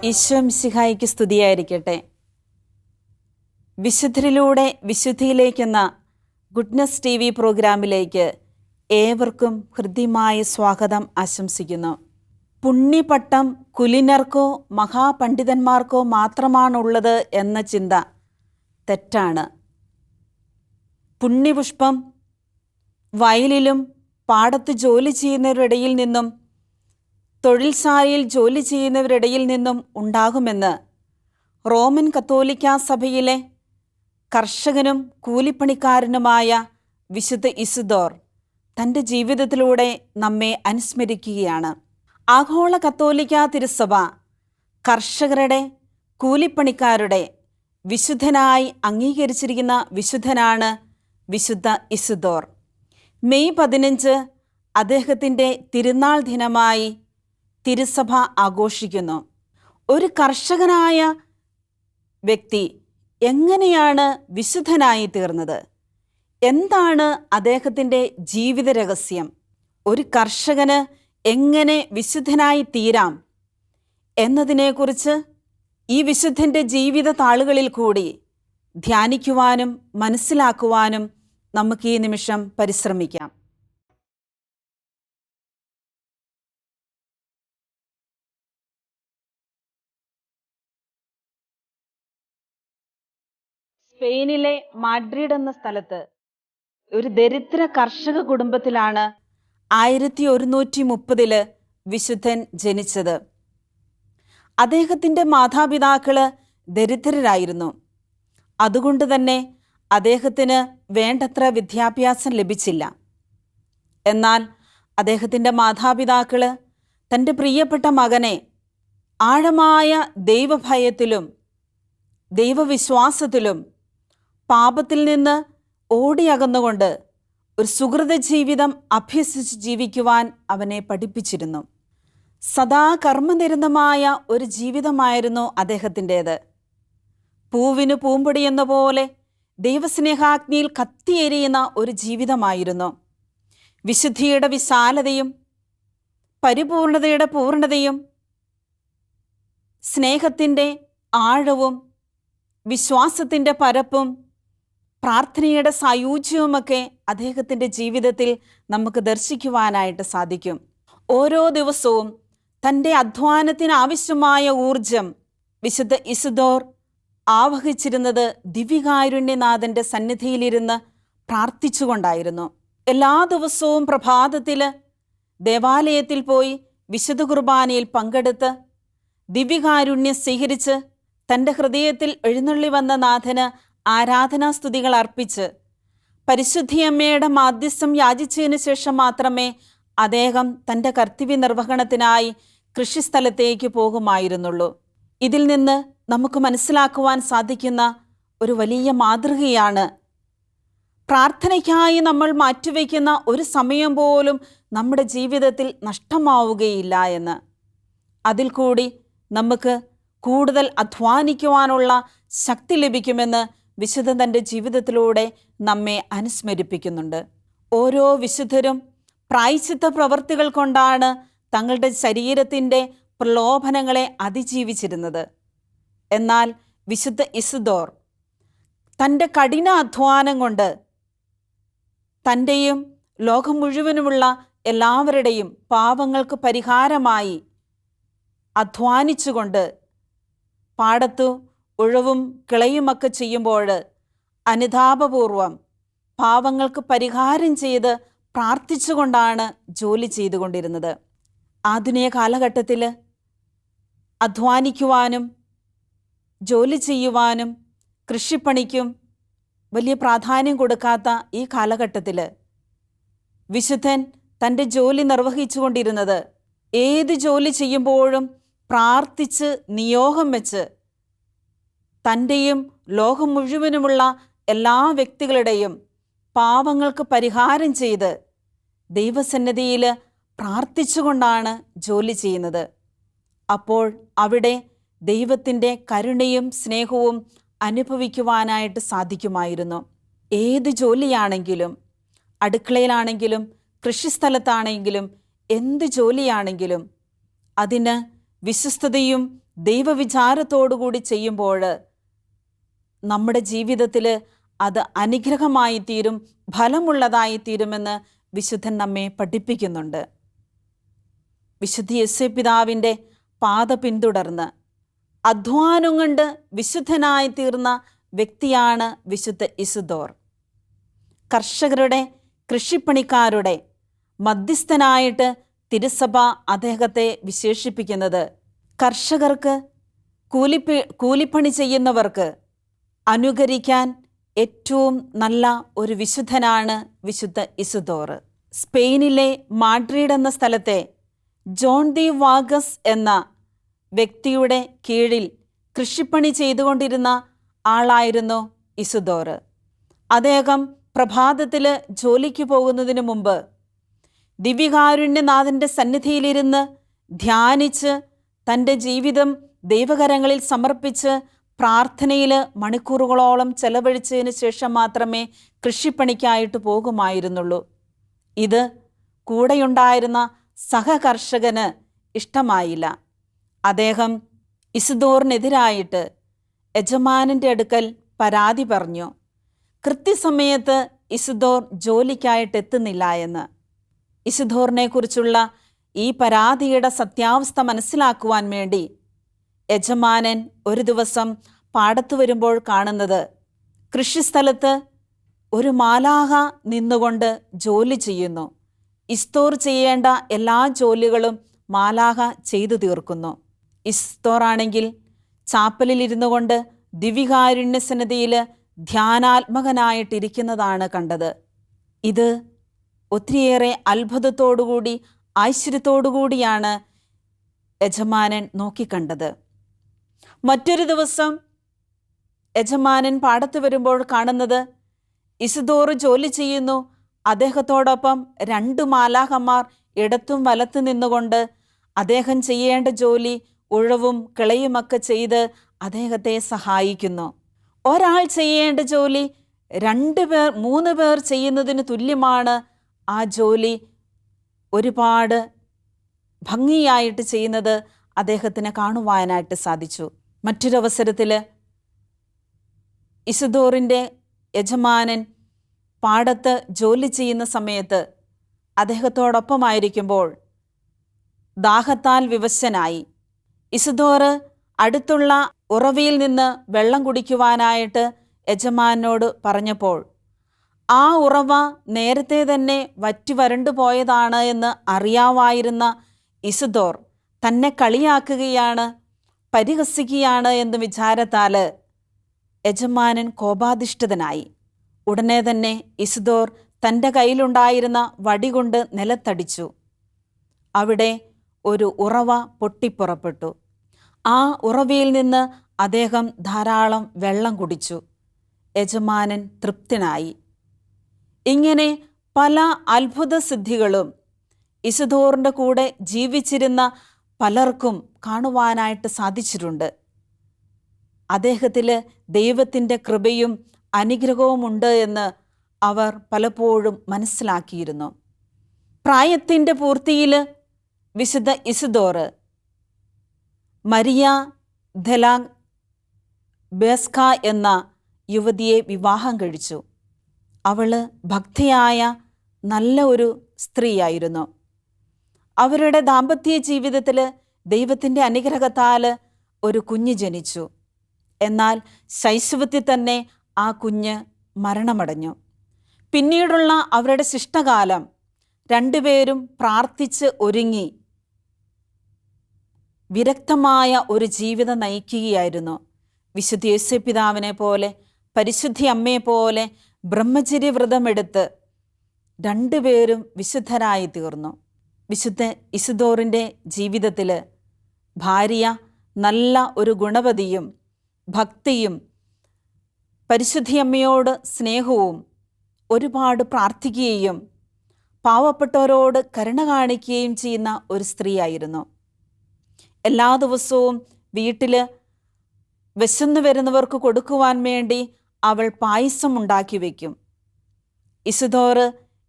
ഈശോ മിശിഹായിക്ക് സ്തുതിയായിരിക്കട്ടെ. വിശുദ്ധരിലൂടെ വിശുദ്ധിയിലേക്കെന്ന goodness TV പ്രോഗ്രാമിലേക്ക് ഏവർക്കും ഹൃദ്യമായ സ്വാഗതം ആശംസിക്കുന്നു. പുണ്യപട്ടം കുലീനർക്കോ മഹാപണ്ഡിതന്മാർക്കോ മാത്രമാണുള്ളത് എന്ന ചിന്ത തെറ്റാണ്. പുണ്യപുഷ്പം വയലിലും പാടത്ത് ജോലി ചെയ്യുന്നവരിടയിൽ നിന്നും തൊഴിൽശാലയിൽ ജോലി ചെയ്യുന്നവരിടയിൽ നിന്നും ഉണ്ടാകുമെന്ന് റോമൻ കത്തോലിക്കാ സഭയിലെ കർഷകനും കൂലിപ്പണിക്കാരനുമായ വിശുദ്ധ ഇസിദോർ തൻ്റെ ജീവിതത്തിലൂടെ നമ്മെ അനുസ്മരിക്കുകയാണ്. ആഗോള കത്തോലിക്കാ തിരുസഭ കർഷകരുടെ കൂലിപ്പണിക്കാരുടെ വിശുദ്ധനായി അംഗീകരിച്ചിരിക്കുന്ന വിശുദ്ധനാണ് വിശുദ്ധ ഇസിദോർ. മെയ് 15 അദ്ദേഹത്തിൻ്റെ തിരുനാൾ ദിനമായി തിരുസഭ ആഘോഷിക്കുന്നു. ഒരു കർഷകനായ വ്യക്തി എങ്ങനെയാണ് വിശുദ്ധനായി തീർന്നത്? എന്താണ് അദ്ദേഹത്തിൻ്റെ ജീവിത രഹസ്യം? ഒരു കർഷകന് എങ്ങനെ വിശുദ്ധനായി തീരാം എന്നതിനെക്കുറിച്ച് ഈ വിശുദ്ധൻ്റെ ജീവിത താളുകളിൽ കൂടി ധ്യാനിക്കുവാനും മനസ്സിലാക്കുവാനും നമുക്ക് ഈ നിമിഷം പരിശ്രമിക്കാം. സ്പെയിനിലെ മാഡ്രിഡ് എന്ന സ്ഥലത്ത് ഒരു ദരിദ്ര കർഷക കുടുംബത്തിലാണ് 1130 വിശുദ്ധൻ ജനിച്ചത്. അദ്ദേഹത്തിൻ്റെ മാതാപിതാക്കൾ ദരിദ്രരായിരുന്നു. അതുകൊണ്ട് തന്നെ അദ്ദേഹത്തിന് വേണ്ടത്ര വിദ്യാഭ്യാസം ലഭിച്ചില്ല. എന്നാൽ അദ്ദേഹത്തിൻ്റെ മാതാപിതാക്കൾ തൻ്റെ പ്രിയപ്പെട്ട മകനെ ആഴമായ ദൈവഭയത്തിലും ദൈവവിശ്വാസത്തിലും പാപത്തിൽ നിന്ന് ഓടിയകന്നുകൊണ്ട് ഒരു സുഹൃത ജീവിതം അഭ്യസിച്ച് ജീവിക്കുവാൻ അവനെ പഠിപ്പിച്ചിരുന്നു. സദാ കർമ്മനിരതമായ ഒരു ജീവിതമായിരുന്നു അദ്ദേഹത്തിൻ്റേത്. പൂവിന് പൂമ്പൊടി എന്ന പോലെ ദൈവസ്നേഹാഗ്നിയിൽ കത്തിയെരിയുന്ന ഒരു ജീവിതമായിരുന്നു. വിശുദ്ധിയുടെ വിശാലതയും പരിപൂർണതയുടെ പൂർണ്ണതയും സ്നേഹത്തിൻ്റെ ആഴവും വിശ്വാസത്തിൻ്റെ പരപ്പും പ്രാർത്ഥനയുടെ സായുജ്യവുമൊക്കെ അദ്ദേഹത്തിൻ്റെ ജീവിതത്തിൽ നമുക്ക് ദർശിക്കുവാനായിട്ട് സാധിക്കും. ഓരോ ദിവസവും തൻ്റെ അധ്വാനത്തിന് ആവശ്യമായ ഊർജം വിശുദ്ധ ഇസിദോർ ആവഹിച്ചിരുന്നത് ദിവ്യകാരുണ്യനാഥൻ്റെ സന്നിധിയിലിരുന്ന് പ്രാർത്ഥിച്ചുകൊണ്ടായിരുന്നു. എല്ലാ ദിവസവും പ്രഭാതത്തിൽ ദേവാലയത്തിൽ പോയി വിശുദ്ധ കുർബാനയിൽ പങ്കെടുത്ത് ദിവ്യകാരുണ്യം സ്വീകരിച്ച് തൻ്റെ ഹൃദയത്തിൽ എഴുന്നള്ളി വന്ന നാഥന് ആരാധനാസ്തുതികൾ അർപ്പിച്ച് പരിശുദ്ധിയമ്മയുടെ മാധ്യസ്ഥം യാചിച്ചതിന് ശേഷം മാത്രമേ അദ്ദേഹം തൻ്റെ കർത്തവ്യ നിർവഹണത്തിനായി കൃഷിസ്ഥലത്തേക്ക് പോകുമായിരുന്നുള്ളൂ. ഇതിൽ നിന്ന് നമുക്ക് മനസ്സിലാക്കുവാൻ സാധിക്കുന്ന ഒരു വലിയ മാതൃകയാണ് പ്രാർത്ഥനയ്ക്കായി നമ്മൾ മാറ്റിവെക്കുന്ന ഒരു സമയം പോലും നമ്മുടെ ജീവിതത്തിൽ നഷ്ടമാവുകയില്ല എന്ന്. അതിൽ കൂടി നമുക്ക് കൂടുതൽ അധ്വാനിക്കുവാനുള്ള ശക്തി ലഭിക്കുമെന്ന് വിശുദ്ധൻ തൻ്റെ ജീവിതത്തിലൂടെ നമ്മെ അനുസ്മരിപ്പിക്കുന്നുണ്ട്. ഓരോ വിശുദ്ധരും പ്രായശ്ചിത്ത പ്രവൃത്തികൾ കൊണ്ടാണ് തങ്ങളുടെ ശരീരത്തിൻ്റെ പ്രലോഭനങ്ങളെ അതിജീവിച്ചിരുന്നത്. എന്നാൽ വിശുദ്ധ ഇസിദോർ തൻ്റെ കഠിന അധ്വാനം കൊണ്ട് തൻ്റെയും ലോകം മുഴുവനുമുള്ള എല്ലാവരുടെയും പാപങ്ങൾക്ക് പരിഹാരമായി അധ്വാനിച്ചുകൊണ്ട് പാടത്തു ഉഴവും കിളയുമൊക്കെ ചെയ്യുമ്പോൾ അനുതാപപൂർവം പാവങ്ങൾക്ക് പരിഹാരം ചെയ്ത് പ്രാർത്ഥിച്ചുകൊണ്ടാണ് ജോലി ചെയ്തുകൊണ്ടിരുന്നത്. ആധുനിക കാലഘട്ടത്തിൽ അധ്വാനിക്കുവാനും ജോലി ചെയ്യുവാനും കൃഷിപ്പണിക്കും വലിയ പ്രാധാന്യം കൊടുക്കാത്ത ഈ കാലഘട്ടത്തിൽ വിശുദ്ധൻ തൻ്റെ ജോലി നിർവഹിച്ചു കൊണ്ടിരുന്നത് ഏത് ജോലി ചെയ്യുമ്പോഴും പ്രാർത്ഥിച്ച് നിയോഗം വെച്ച് തൻ്റെയും ലോകം മുഴുവനുമുള്ള എല്ലാ വ്യക്തികളുടെയും പാവങ്ങൾക്ക് പരിഹാരം ചെയ്ത് ദൈവസന്നിധിയിൽ പ്രാർത്ഥിച്ചുകൊണ്ടാണ് ജോലി ചെയ്യുന്നത്. അപ്പോൾ അവിടെ ദൈവത്തിൻ്റെ കരുണയും സ്നേഹവും അനുഭവിക്കുവാനായിട്ട് സാധിക്കുമായിരുന്നു. ഏത് ജോലിയാണെങ്കിലും, അടുക്കളയിലാണെങ്കിലും കൃഷിസ്ഥലത്താണെങ്കിലും എന്ത് ജോലിയാണെങ്കിലും അതിന് വിശ്വസ്തതയും ദൈവവിചാരത്തോടുകൂടി ചെയ്യുമ്പോൾ നമ്മുടെ ജീവിതത്തിൽ അത് അനുഗ്രഹമായി തീരും, ഫലമുള്ളതായി തീരുമെന്ന് വിശുദ്ധൻ നമ്മെ പഠിപ്പിക്കുന്നുണ്ട്. വിശുദ്ധ യൗസേപ്പ് പിതാവിൻ്റെ പാത പിന്തുടർന്ന് അധ്വാനം കൊണ്ട് വിശുദ്ധനായി തീർന്ന വ്യക്തിയാണ് വിശുദ്ധ ഇസിദോർ. കർഷകരുടെ, കൃഷിപ്പണിക്കാരുടെ മധ്യസ്ഥനായിട്ട് തിരുസഭ അദ്ദേഹത്തെ വിശേഷിപ്പിക്കുന്നത് കർഷകർക്ക്, കൂലിപ്പണി ചെയ്യുന്നവർക്ക് അനുകരിക്കാൻ ഏറ്റവും നല്ല ഒരു വിശുദ്ധനാണ് വിശുദ്ധ ഇസിദോർ. സ്പെയിനിലെ മാഡ്രിഡ് എന്ന സ്ഥലത്തെ ജോൺ ദി വാഗസ് എന്ന വ്യക്തിയുടെ കീഴിൽ കൃഷിപ്പണി ചെയ്തുകൊണ്ടിരുന്ന ആളായിരുന്നു ഇസിദോർ. അദ്ദേഹം പ്രഭാതത്തിൽ ജോലിക്ക് പോകുന്നതിന് മുമ്പ് ദിവ്യകാരുണ്യനാഥൻ്റെ സന്നിധിയിലിരുന്ന് ധ്യാനിച്ച് തൻ്റെ ജീവിതം ദൈവകരങ്ങളിൽ സമർപ്പിച്ച് പ്രാർത്ഥനയിൽ മണിക്കൂറുകളോളം ചെലവഴിച്ചതിന് ശേഷം മാത്രമേ കൃഷിപ്പണിക്കായിട്ട് പോകുമായിരുന്നുള്ളൂ. ഇത് കൂടെയുണ്ടായിരുന്ന സഹകർഷകന് ഇഷ്ടമായില്ല. അദ്ദേഹം ഇസിദോറിനെതിരായിട്ട് യജമാനൻ്റെ അടുക്കൽ പരാതി പറഞ്ഞു. കൃത്യസമയത്ത് ഇസിദോർ ജോലിക്കായിട്ട് എത്തുന്നില്ല എന്ന്. ഇസിദോറിനെക്കുറിച്ചുള്ള ഈ പരാതിയുടെ സത്യാവസ്ഥ മനസ്സിലാക്കുവാൻ വേണ്ടി യജമാനൻ ഒരു ദിവസം പാടത്തു വരുമ്പോൾ കാണുന്നത് കൃഷിസ്ഥലത്ത് ഒരു മാലാഖ നിന്നുകൊണ്ട് ജോലി ചെയ്യുന്നു. ഇസ്തോർ ചെയ്യേണ്ട എല്ലാ ജോലികളും മാലാഖ ചെയ്തു തീർക്കുന്നു. ഇസ്തോറാണെങ്കിൽ ചാപ്പലിലിരുന്നു കൊണ്ട് ദിവ്യകാരുണ്യസന്നിധിയിൽ ധ്യാനാത്മകനായിട്ടിരിക്കുന്നതാണ് കണ്ടത്. ഇത് ഒത്തിരിയേറെ അത്ഭുതത്തോടുകൂടി ഐശ്വര്യത്തോടുകൂടിയാണ് യജമാനൻ നോക്കിക്കണ്ടത്. മറ്റൊരു ദിവസം യജമാനൻ പാടത്ത് വരുമ്പോൾ കാണുന്നത് ഇസിദോർ ജോലി ചെയ്യുന്നു. അദ്ദേഹത്തോടൊപ്പം 2 മാലാഖമാർ ഇടത്തും വലത്തും നിന്നുകൊണ്ട് അദ്ദേഹം ചെയ്യേണ്ട ജോലി ഉഴവും കിളയുമൊക്കെ ചെയ്ത് അദ്ദേഹത്തെ സഹായിക്കുന്നു. ഒരാൾ ചെയ്യേണ്ട ജോലി 2 പേർ 3 പേർ ചെയ്യുന്നതിന് തുല്യമാണ്. ആ ജോലി ഒരുപാട് ഭംഗിയായിട്ട് ചെയ്യുന്നത് അദ്ദേഹത്തിന് കാണുവാനായിട്ട് സാധിച്ചു. മറ്റൊരവസരത്തിൽ ഇസിദോറിൻ്റെ യജമാനൻ പാടത്ത് ജോലി ചെയ്യുന്ന സമയത്ത് അദ്ദേഹത്തോടൊപ്പമായിരിക്കുമ്പോൾ ദാഹത്താൽ വിവശനായി. ഇസിദോർ അടുത്തുള്ള ഉറവയിൽ നിന്ന് വെള്ളം കുടിക്കുവാനായിട്ട് യജമാനോട് പറഞ്ഞപ്പോൾ ആ ഉറവ നേരത്തെ തന്നെ വറ്റി വരണ്ടു പോയതാണ് എന്ന് അറിയാമായിരുന്ന ഇസിദോർ തന്നെ കളിയാക്കുകയാണ്, പരിഹസിക്കുകയാണ് എന്ന് വിചാരത്താൽ യജമാനൻ കോപാധിഷ്ഠിതനായി. ഉടനെ തന്നെ ഇസിദോർ തൻ്റെ കയ്യിലുണ്ടായിരുന്ന വടി കൊണ്ട് നിലത്തടിച്ചു. അവിടെ ഒരു ഉറവ പൊട്ടിപ്പുറപ്പെട്ടു. ആ ഉറവയിൽ നിന്ന് അദ്ദേഹം ധാരാളം വെള്ളം കുടിച്ചു. യജമാനൻ തൃപ്തനായി. ഇങ്ങനെ പല അത്ഭുത സിദ്ധികളും ഇസിദോറിൻ്റെ കൂടെ ജീവിച്ചിരുന്ന പലർക്കും കാണുവാനായിട്ട് സാധിച്ചിട്ടുണ്ട്. അദ്ദേഹത്തിൽ ദൈവത്തിൻ്റെ കൃപയും അനുഗ്രഹവുമുണ്ട് എന്ന് അവർ പലപ്പോഴും മനസ്സിലാക്കിയിരുന്നു. പ്രായത്തിൻ്റെ പൂർത്തിയിൽ വിശുദ്ധ ഇസിദോർ മരിയ ദെലാങ് ബേസ്ക എന്ന യുവതിയെ വിവാഹം കഴിച്ചു. അവൾ ഭക്തിയായ നല്ല ഒരു സ്ത്രീയായിരുന്നു. അവരുടെ ദാമ്പത്യ ജീവിതത്തിൽ ദൈവത്തിൻ്റെ അനുഗ്രഹത്താൽ ഒരു കുഞ്ഞ് ജനിച്ചു. എന്നാൽ ശൈശവത്തിൽ തന്നെ ആ കുഞ്ഞ് മരണമടഞ്ഞു. പിന്നീടുള്ള അവരുടെ ശിഷ്ടകാലം 2 പേരും പ്രാർത്ഥിച്ച് ഒരുങ്ങി വിരക്തമായ ഒരു ജീവിതം നയിക്കുകയായിരുന്നു. വിശുദ്ധ യൗസേപ്പ് പിതാവിനെ പോലെ, പരിശുദ്ധി അമ്മയെ പോലെ ബ്രഹ്മചര്യവ്രതമെടുത്ത് 2 പേരും വിശുദ്ധരായി തീർന്നു. വിശുദ്ധ ഇസിദോറിൻ്റെ ജീവിതത്തിൽ ഭാര്യ നല്ല ഒരു ഗുണവതിയും ഭക്തിയും പരിശുദ്ധിയമ്മയോട് സ്നേഹവും ഒരുപാട് പ്രാർത്ഥിക്കുകയും പാവപ്പെട്ടവരോട് കരുണ കാണിക്കുകയും ചെയ്യുന്ന ഒരു സ്ത്രീയായിരുന്നു. എല്ലാ ദിവസവും വീട്ടിൽ വിശന്നു വരുന്നവർക്ക് കൊടുക്കുവാൻ വേണ്ടി അവൾ പായസം ഉണ്ടാക്കി വയ്ക്കും. ഇസിദോർ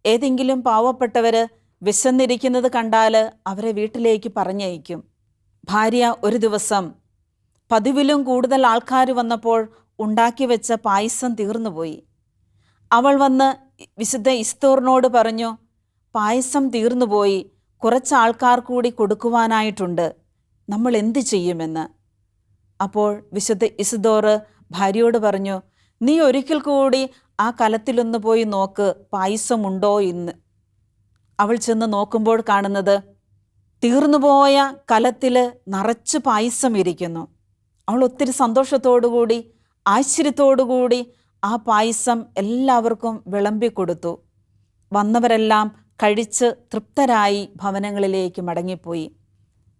ഏതെങ്കിലും പാവപ്പെട്ടവർ വിശന്നിരിക്കുന്നത് കണ്ടാൽ അവരെ വീട്ടിലേക്ക് പറഞ്ഞയക്കും. ഭാര്യ ഒരു ദിവസം പതിവിലും കൂടുതൽ ആൾക്കാർ വന്നപ്പോൾ ഉണ്ടാക്കി വെച്ച പായസം തീർന്നുപോയി. അവൾ വന്ന് വിശുദ്ധ ഇസ്തോറിനോട് പറഞ്ഞു, പായസം തീർന്നുപോയി, കുറച്ച് ആൾക്കാർ കൂടി കൊടുക്കുവാനായിട്ടുണ്ട്, നമ്മൾ എന്ത് ചെയ്യുമെന്ന്. അപ്പോൾ വിശുദ്ധ ഇസ്തോറ് ഭാര്യയോട് പറഞ്ഞു, നീ ഒരിക്കൽ കൂടി ആ കലത്തിലൊന്ന് പോയി നോക്ക്, പായസമുണ്ടോ എന്ന്. അവൾ ചെന്ന് നോക്കുമ്പോൾ കാണുന്നത് തീർന്നുപോയ കലത്തിൽ നിറച്ച് പായസം ഇരിക്കുന്നു. അവൾ ഒത്തിരി സന്തോഷത്തോടുകൂടി ആശ്ചര്യത്തോടുകൂടി ആ പായസം എല്ലാവർക്കും വിളമ്പിക്കൊടുത്തു. വന്നവരെല്ലാം കഴിച്ച് തൃപ്തരായി ഭവനങ്ങളിലേക്ക് മടങ്ങിപ്പോയി.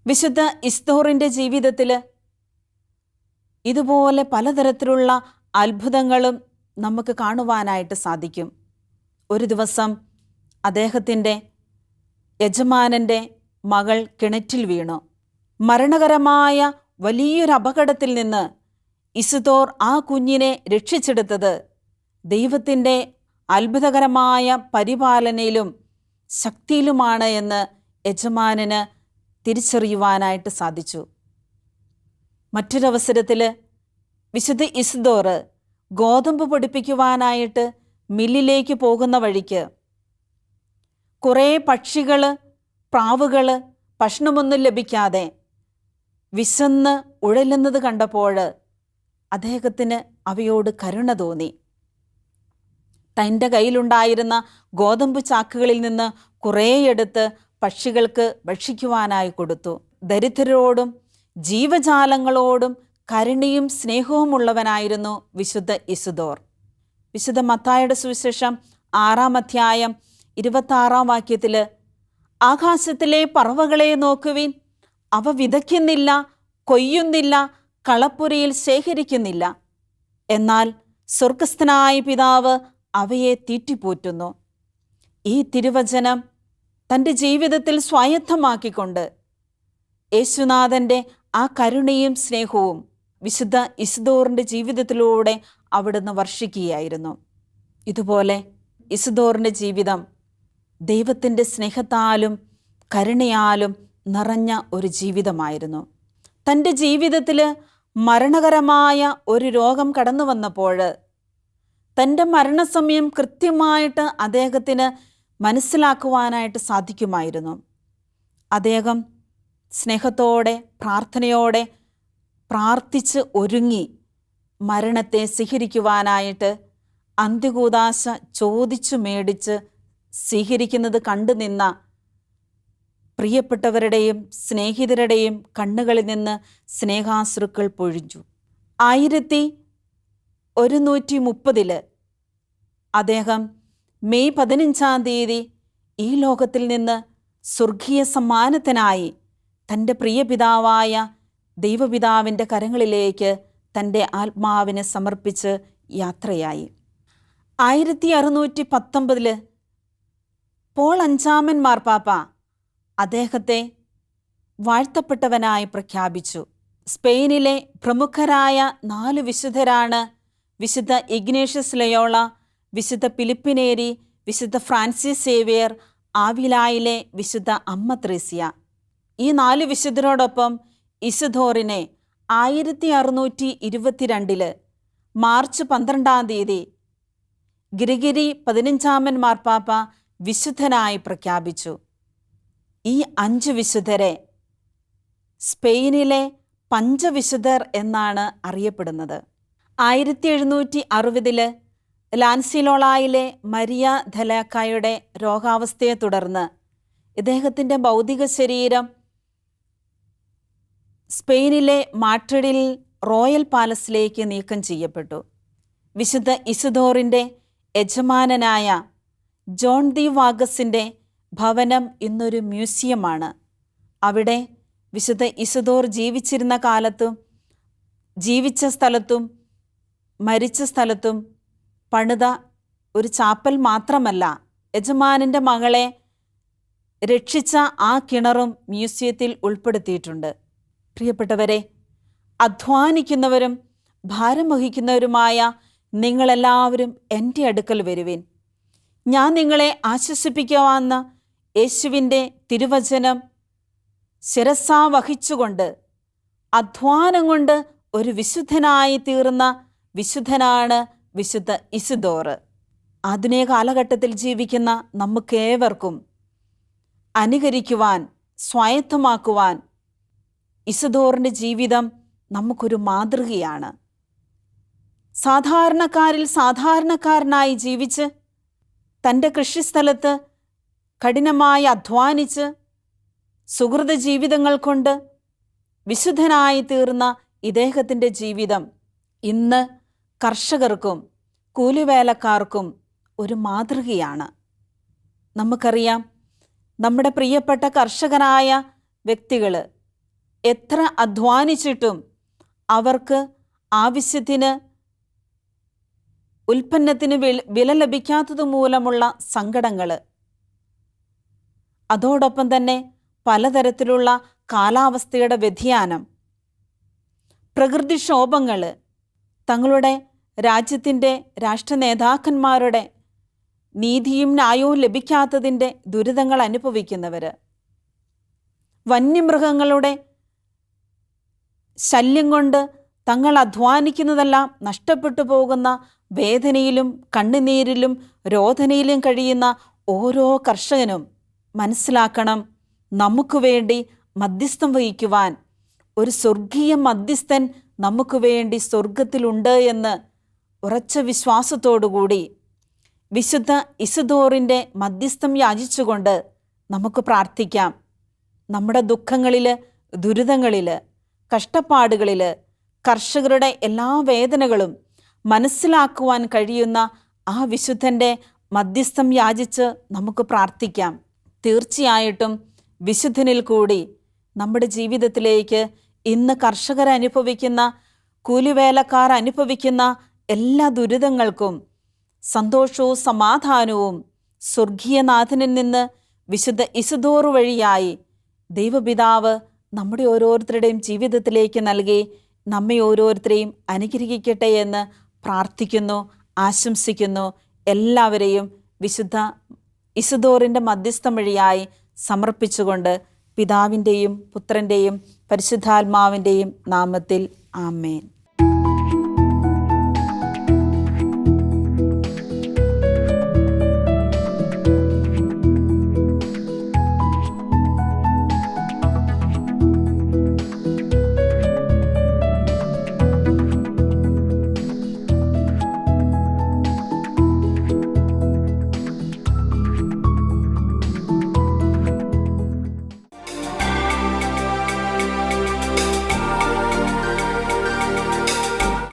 വിശുദ്ധ ഇസ്തോറിൻ്റെ ജീവിതത്തിൽ ഇതുപോലെ പലതരത്തിലുള്ള അത്ഭുതങ്ങളും നമുക്ക് കാണുവാനായിട്ട് സാധിക്കും. ഒരു ദിവസം അദ്ദേഹത്തിൻ്റെ യജമാനൻ്റെ മകൾ കിണറ്റിൽ വീണു. മരണകരമായ വലിയൊരു അപകടത്തിൽ നിന്ന് ഇസ്തോർ ആ കുഞ്ഞിനെ രക്ഷിച്ചെടുത്തത് ദൈവത്തിൻ്റെ അത്ഭുതകരമായ പരിപാലനയിലും ശക്തിയിലുമാണ് എന്ന് യജമാനന് തിരിച്ചറിയുവാനായിട്ട് സാധിച്ചു. മറ്റൊരവസരത്തിൽ വിശുദ്ധ ഇസ്തോറ് ഗോതമ്പ് പൊടിപ്പിക്കുവാനായിട്ട് മില്ലിലേക്ക് പോകുന്ന വഴിക്ക് കുറേ പക്ഷികൾ, പ്രാവുകൾ ഭക്ഷണമൊന്നും ലഭിക്കാതെ വിശന്ന് ഉഴലുന്നത് കണ്ടപ്പോൾ അദ്ദേഹത്തിന് അവയോട് കരുണ തോന്നി. തൻ്റെ കയ്യിലുണ്ടായിരുന്ന ഗോതമ്പ് ചാക്കുകളിൽ നിന്ന് കുറേയെടുത്ത് പക്ഷികൾക്ക് ഭക്ഷിക്കുവാനായി കൊടുത്തു. ദരിദ്രരോടും ജീവജാലങ്ങളോടും കരുണയും സ്നേഹവും ഉള്ളവനായിരുന്നു വിശുദ്ധ ഇസ്തോർ. വിശുദ്ധ മത്തായിയുടെ സുവിശേഷം 6-ാം അധ്യായം 26-ാം വാക്യത്തിൽ, ആകാശത്തിലെ പറവകളെ നോക്കുവിൻ, അവ വിതയ്ക്കുന്നില്ല, കൊയ്യുന്നില്ല, കളപ്പുരയിൽ ശേഖരിക്കുന്നില്ല, എന്നാൽ സ്വർഗസ്ഥനായ പിതാവ് അവയെ തീറ്റിപ്പോറ്റുന്നു. ഈ തിരുവചനം തൻ്റെ ജീവിതത്തിൽ സ്വായത്തമാക്കിക്കൊണ്ട് യേശുനാഥൻ്റെ ആ കരുണയും സ്നേഹവും വിശുദ്ധ ഇസ്തോറിൻ്റെ ജീവിതത്തിലൂടെ അവിടുന്ന് വർഷിക്കുകയായിരുന്നു. ഇതുപോലെ ഇസ്തോറിൻ്റെ ജീവിതം ദൈവത്തിൻ്റെ സ്നേഹത്താലും കരുണയാലും നിറഞ്ഞ ഒരു ജീവിതമായിരുന്നു. തൻ്റെ ജീവിതത്തിൽ മരണകരമായ ഒരു രോഗം കടന്നു വന്നപ്പോൾ തൻ്റെ മരണസമയം കൃത്യമായിട്ട് അദ്ദേഹത്തിന് മനസ്സിലാക്കുവാനായിട്ട് സാധിക്കുമായിരുന്നു. അദ്ദേഹം സ്നേഹത്തോടെ പ്രാർത്ഥനയോടെ പ്രാർത്ഥിച്ച് ഒരുങ്ങി മരണത്തെ സ്വീകരിക്കുവാനായിട്ട് അന്ത്യകൂദാശ ചോദിച്ചു മേടിച്ച് സ്വീകരിക്കുന്നത് കണ്ടു നിന്ന പ്രിയപ്പെട്ടവരുടെയും സ്നേഹിതരുടെയും കണ്ണുകളിൽ നിന്ന് സ്നേഹാശ്രുക്കൾ പൊഴിഞ്ഞു. 1130 അദ്ദേഹം മെയ് 15-ാം തീയതി ഈ ലോകത്തിൽ നിന്ന് സ്വർഗീയ സമ്മാനത്തിനായി തൻ്റെ പ്രിയപിതാവായ ദൈവപിതാവിൻ്റെ കരങ്ങളിലേക്ക് തൻ്റെ ആത്മാവിനെ സമർപ്പിച്ച് യാത്രയായി. 1619 പോൾ 5-ാമൻ മാർപ്പാപ്പ അദ്ദേഹത്തെ വാഴ്ത്തപ്പെട്ടവനായി പ്രഖ്യാപിച്ചു. സ്പെയിനിലെ പ്രമുഖരായ 4 വിശുദ്ധരാണ് വിശുദ്ധ ഇഗ്നേഷ്യസ് ലയോള, വിശുദ്ധ ഫിലിപ്പിനേരി, വിശുദ്ധ ഫ്രാൻസിസ് സേവിയർ, ആവിലായിലെ വിശുദ്ധ അമ്മ ത്രേസ്യ. ഈ 4 വിശുദ്ധരോടൊപ്പം ഇസ്തോറിനെ 1622 മാർച്ച് 12-ാം തീയതി ഗ്രിഗരി 15-ാമൻ മാർപ്പാപ്പ വിശുദ്ധനായി പ്രഖ്യാപിച്ചു. ഈ 5 വിശുദ്ധരെ സ്പെയിനിലെ പഞ്ചവിശുദ്ധർ എന്നാണ് അറിയപ്പെടുന്നത്. 1760 ലാൻസിലോളായിലെ മരിയ ധലാക്കായുടെ രോഗാവസ്ഥയെ തുടർന്ന് ഇദ്ദേഹത്തിൻ്റെ ഭൗതിക ശരീരം സ്പെയിനിലെ മാഡ്രിഡിൽ റോയൽ പാലസിലേക്ക് നീക്കം ചെയ്യപ്പെട്ടു. വിശുദ്ധ ഇസ്തോറിൻ്റെ യജമാനനായ ജോൺ ദി വാഗസിൻ്റെ ഭവനം ഇന്നൊരു മ്യൂസിയമാണ്. അവിടെ വിശുദ്ധ ഇസ്തോർ ജീവിച്ചിരുന്ന കാലത്തും ജീവിച്ച സ്ഥലത്തും മരിച്ച സ്ഥലത്തും പണിത ഒരു ചാപ്പൽ മാത്രമല്ല, യജമാനൻ്റെ മകളെ രക്ഷിച്ച ആ കിണറും മ്യൂസിയത്തിൽ ഉൾപ്പെടുത്തിയിട്ടുണ്ട്. പ്രിയപ്പെട്ടവരെ, അധ്വാനിക്കുന്നവരും ഭാരം വഹിക്കുന്നവരുമായ നിങ്ങളെല്ലാവരും എൻ്റെ അടുക്കൽ വരുവിൻ, ഞാൻ നിങ്ങളെ ആശ്വസിപ്പിക്കുവാന്ന യേശുവിൻ്റെ തിരുവചനം ശിരസാ വഹിച്ചുകൊണ്ട് അധ്വാനം കൊണ്ട് ഒരു വിശുദ്ധനായി തീർന്ന വിശുദ്ധനാണ് വിശുദ്ധ ഇസിദോർ. ആധുനിക കാലഘട്ടത്തിൽ ജീവിക്കുന്ന നമുക്കേവർക്കും അനുകരിക്കുവാൻ, സ്വായത്തമാക്കുവാൻ ഇസിദോറിൻ്റെ ജീവിതം നമുക്കൊരു മാതൃകയാണ്. സാധാരണക്കാരിൽ സാധാരണക്കാരനായി ജീവിച്ച് തൻ്റെ കൃഷിസ്ഥലത്ത് കഠിനമായി അധ്വാനിച്ച് സുഹൃത ജീവിതങ്ങൾ കൊണ്ട് വിശുദ്ധനായി തീർന്ന ഇദ്ദേഹത്തിൻ്റെ ജീവിതം ഇന്ന് കർഷകർക്കും കൂലിവേലക്കാർക്കും ഒരു മാതൃകയാണ്. നമുക്കറിയാം, നമ്മുടെ പ്രിയപ്പെട്ട കർഷകരായ വ്യക്തികൾ എത്ര അധ്വാനിച്ചിട്ടും അവർക്ക് ആവശ്യത്തിന് ഉൽപ്പന്നത്തിന് വില ലഭിക്കാത്തത് മൂലമുള്ള സങ്കടങ്ങൾ, അതോടൊപ്പം തന്നെ പലതരത്തിലുള്ള കാലാവസ്ഥയുടെ വ്യതിയാനം, പ്രകൃതിക്ഷോഭങ്ങൾ, തങ്ങളുടെ രാജ്യത്തിൻ്റെ രാഷ്ട്ര നേതാക്കന്മാരുടെ നീതിയും ന്യായവും ലഭിക്കാത്തതിൻ്റെ ദുരിതങ്ങൾ അനുഭവിക്കുന്നവർ, വന്യമൃഗങ്ങളുടെ ശല്യം കൊണ്ട് തങ്ങൾ അധ്വാനിക്കുന്നതെല്ലാം നഷ്ടപ്പെട്ടു പോകുന്ന വേദനയിലും കണ്ണുനീരിലും രോദനയിലും കഴിയുന്ന ഓരോ കർഷകനും മനസ്സിലാക്കണം, നമുക്ക് വേണ്ടി മധ്യസ്ഥം വഹിക്കുവാൻ ഒരു സ്വർഗീയ മധ്യസ്ഥൻ നമുക്ക് വേണ്ടി സ്വർഗത്തിലുണ്ട് എന്ന് ഉറച്ച വിശ്വാസത്തോടുകൂടി വിശുദ്ധ ഇസിദോറിൻ്റെ മധ്യസ്ഥം യാചിച്ചുകൊണ്ട് നമുക്ക് പ്രാർത്ഥിക്കാം. നമ്മുടെ ദുഃഖങ്ങളിൽ, ദുരിതങ്ങളിൽ, കഷ്ടപ്പാടുകളിൽ കർഷകരുടെ എല്ലാ വേദനകളും മനസ്സിലാക്കുവാൻ കഴിയുന്ന ആ വിശുദ്ധൻ്റെ മധ്യസ്ഥം യാചിച്ച് നമുക്ക് പ്രാർത്ഥിക്കാം. തീർച്ചയായിട്ടും വിശുദ്ധനിൽ കൂടി നമ്മുടെ ജീവിതത്തിലേക്ക് ഇന്ന് കർഷകർ അനുഭവിക്കുന്ന, കൂലിവേലക്കാർ അനുഭവിക്കുന്ന എല്ലാ ദുരിതങ്ങൾക്കും സന്തോഷവും സമാധാനവും സ്വർഗീയനാഥനിൽ നിന്ന് വിശുദ്ധ ഇസിദോർ വഴിയായി ദൈവപിതാവ് നമ്മുടെ ഓരോരുത്തരുടെയും ജീവിതത്തിലേക്ക് നൽകി നമ്മെ ഓരോരുത്തരെയും അനുഗ്രഹിക്കട്ടെ എന്ന് പ്രാർത്ഥിക്കുന്നു, ആശംസിക്കുന്നു. എല്ലാവരെയും വിശുദ്ധ ഇസിദോറിൻ്റെ മധ്യസ്ഥം വഴിയായി സമർപ്പിച്ചുകൊണ്ട് പിതാവിൻ്റെയും പുത്രൻ്റെയും പരിശുദ്ധാത്മാവിൻ്റെയും നാമത്തിൽ ആമേൻ.